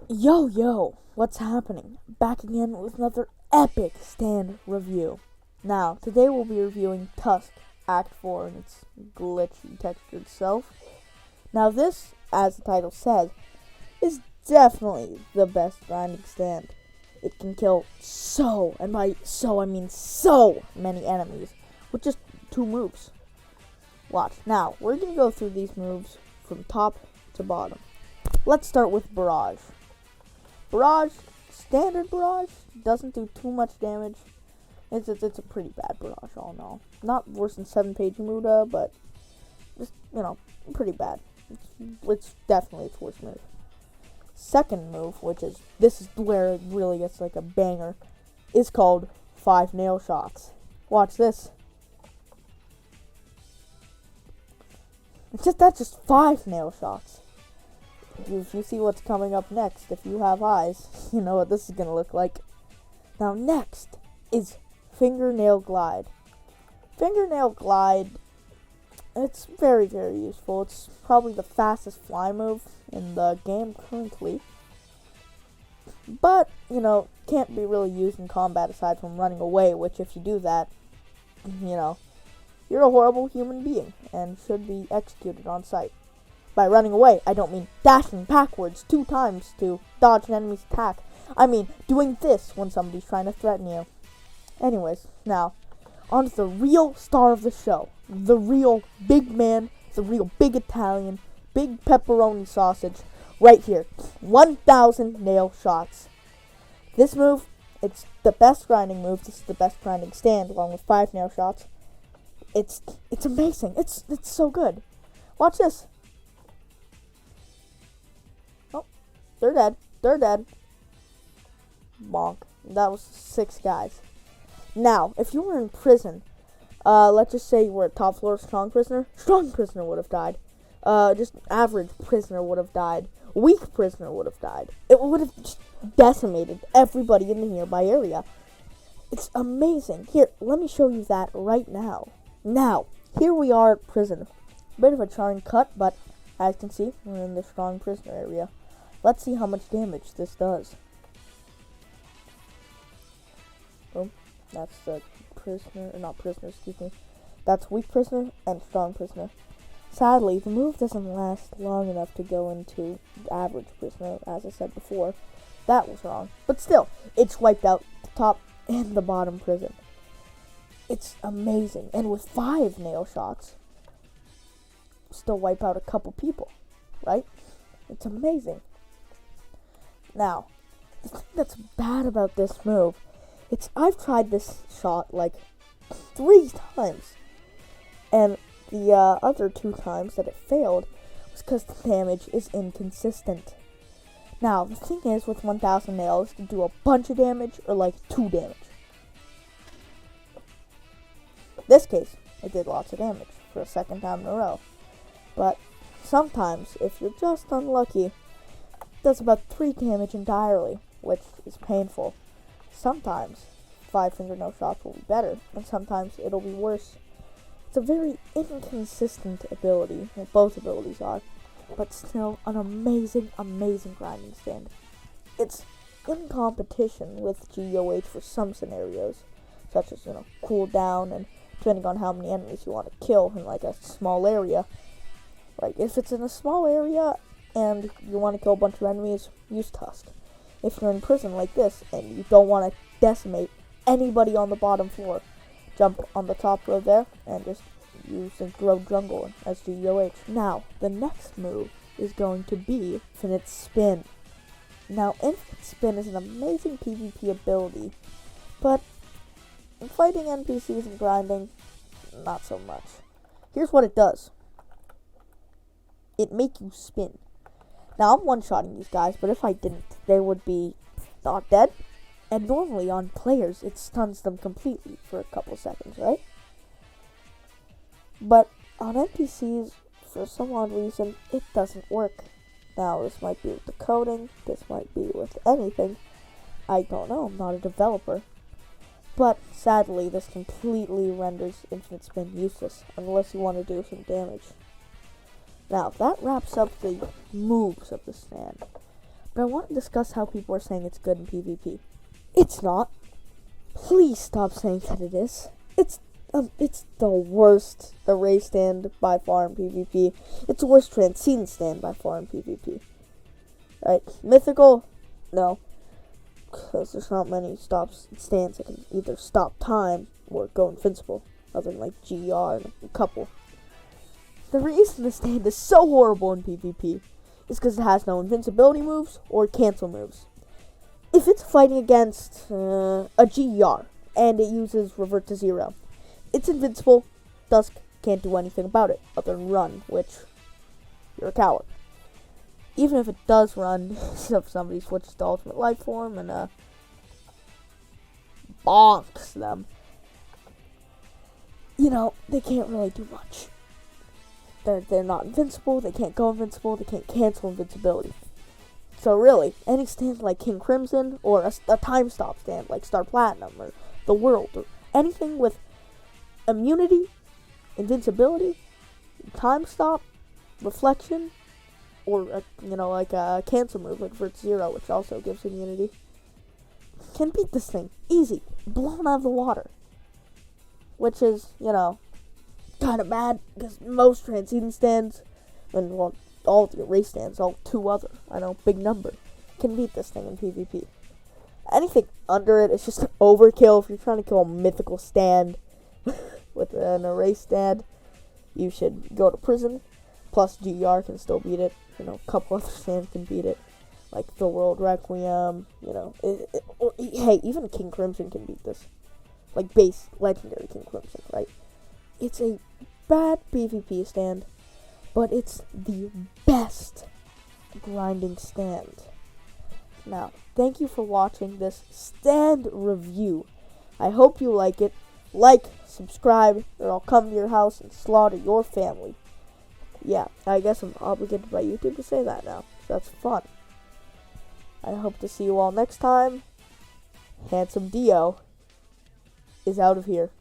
Yo, what's happening? Back again with another epic stand review. Now, today we'll be reviewing Tusk, Act 4 in its glitchy textured self. Now this, as the title says, is definitely the best grinding stand. It can kill and by so I mean so many enemies with just 2 moves. Watch. Now, we're going to go through these moves from top to bottom. Let's start with Barrage. Standard Barrage, doesn't do too much damage. It's a pretty bad Barrage, all in all. Not worse than 7-page Muda, but just, pretty bad. It's definitely its worst move. Second move, this is where it really gets like a banger, is called 5 nail shots. Watch this. That's just 5 nail shots. If you see what's coming up next, if you have eyes, you know what this is going to look like. Now next is Fingernail Glide. Fingernail Glide, it's very, very useful. It's probably the fastest fly move in the game currently. But, can't be really used in combat aside from running away, which if you do that, you're a horrible human being and should be executed on sight. By running away, I don't mean dashing backwards 2 times to dodge an enemy's attack. I mean doing this when somebody's trying to threaten you. Anyways, now, on to the real star of the show. The real big man, the real big Italian, big pepperoni sausage, right here. 1,000 nail shots. This move, it's the best grinding move. This is the best grinding stand, along with 5 nail shots. It's amazing. It's so good. Watch this. They're dead. Bonk. That was 6 guys. Now, if you were in prison, let's just say you were a top floor strong prisoner would have died. Just average prisoner would have died. Weak prisoner would have died. It would have just decimated everybody in the nearby area. It's amazing. Here, let me show you that right now. Now, here we are at prison. Bit of a charring cut, but as you can see, we're in the strong prisoner area. Let's see how much damage this does. Boom. That's the That's weak prisoner and strong prisoner. Sadly, the move doesn't last long enough to go into average prisoner, as I said before. That was wrong. But still, it's wiped out the top and the bottom prison. It's amazing. And with 5 nail shots, still wipe out a couple people, right? It's amazing. Now, the thing that's bad about this move, I've tried this shot like 3 times, and the other 2 times that it failed was because the damage is inconsistent. Now, the thing is with 1,000 nails, to do a bunch of damage or like 2 damage. In this case, it did lots of damage for a second time in a row. But sometimes, if you're just unlucky, does about 3 damage entirely, which is painful. Sometimes 5 fingernail shots will be better, and sometimes it'll be worse. It's a very inconsistent ability, well, both abilities are, but still an amazing, amazing grinding stand. It's in competition with GOH for some scenarios, such as, cooldown, and depending on how many enemies you want to kill in like a small area. Like, if it's in a small area and you want to kill a bunch of enemies, use Tusk. If you're in prison like this and you don't want to decimate anybody on the bottom floor, jump on the top row there and just use the Grow Jungle as GOH. Now, the next move is going to be Infinite Spin. Now, Infinite Spin is an amazing PvP ability, but in fighting NPCs and grinding, not so much. Here's what it does. It make you spin. Now, I'm one-shotting these guys, but if I didn't, they would be not dead. And normally on players, it stuns them completely for a couple seconds, right? But on NPCs, for some odd reason, it doesn't work. Now, this might be with the coding, this might be with anything. I don't know, I'm not a developer. But sadly, this completely renders Infinite Spin useless, unless you want to do some damage. Now, that wraps up the moves of the stand. But I want to discuss how people are saying it's good in PvP. It's not. Please stop saying that it is. It's the worst array stand by far in PvP. It's the worst transcendent stand by far in PvP. Right? Mythical? No. Because there's not many stands that can either stop time or go invincible. Other than like GR and a couple. The reason the stand is so horrible in PvP is because it has no invincibility moves or cancel moves. If it's fighting against a GR and it uses revert to 0, it's invincible. Tusk can't do anything about it other than run, which you're a coward. Even if it does run, if somebody switches to ultimate life form and bonks them, they can't really do much. They're not invincible, they can't go invincible, they can't cancel invincibility. So really, any stand like King Crimson, or a time stop stand like Star Platinum, or The World, or anything with immunity, invincibility, time stop, reflection, or like a cancel move like Vert Zero, which also gives immunity, can beat this thing easy, blown out of the water. Which is, kind of bad, because most transcendent stands, and all the array stands, all 2 other, big number, can beat this thing in PvP. Anything under it is just an overkill. If you're trying to kill a mythical stand with an array stand, you should go to prison. Plus GR can still beat it. A couple other stands can beat it, like The World Requiem. Hey, even King Crimson can beat this. Like base legendary King Crimson, right? It's a bad PvP stand, but it's the best grinding stand. Now, thank you for watching this stand review. I hope you like it. Like, subscribe, or I'll come to your house and slaughter your family. Yeah, I guess I'm obligated by YouTube to say that now. So that's fun. I hope to see you all next time. Handsome Dio is out of here.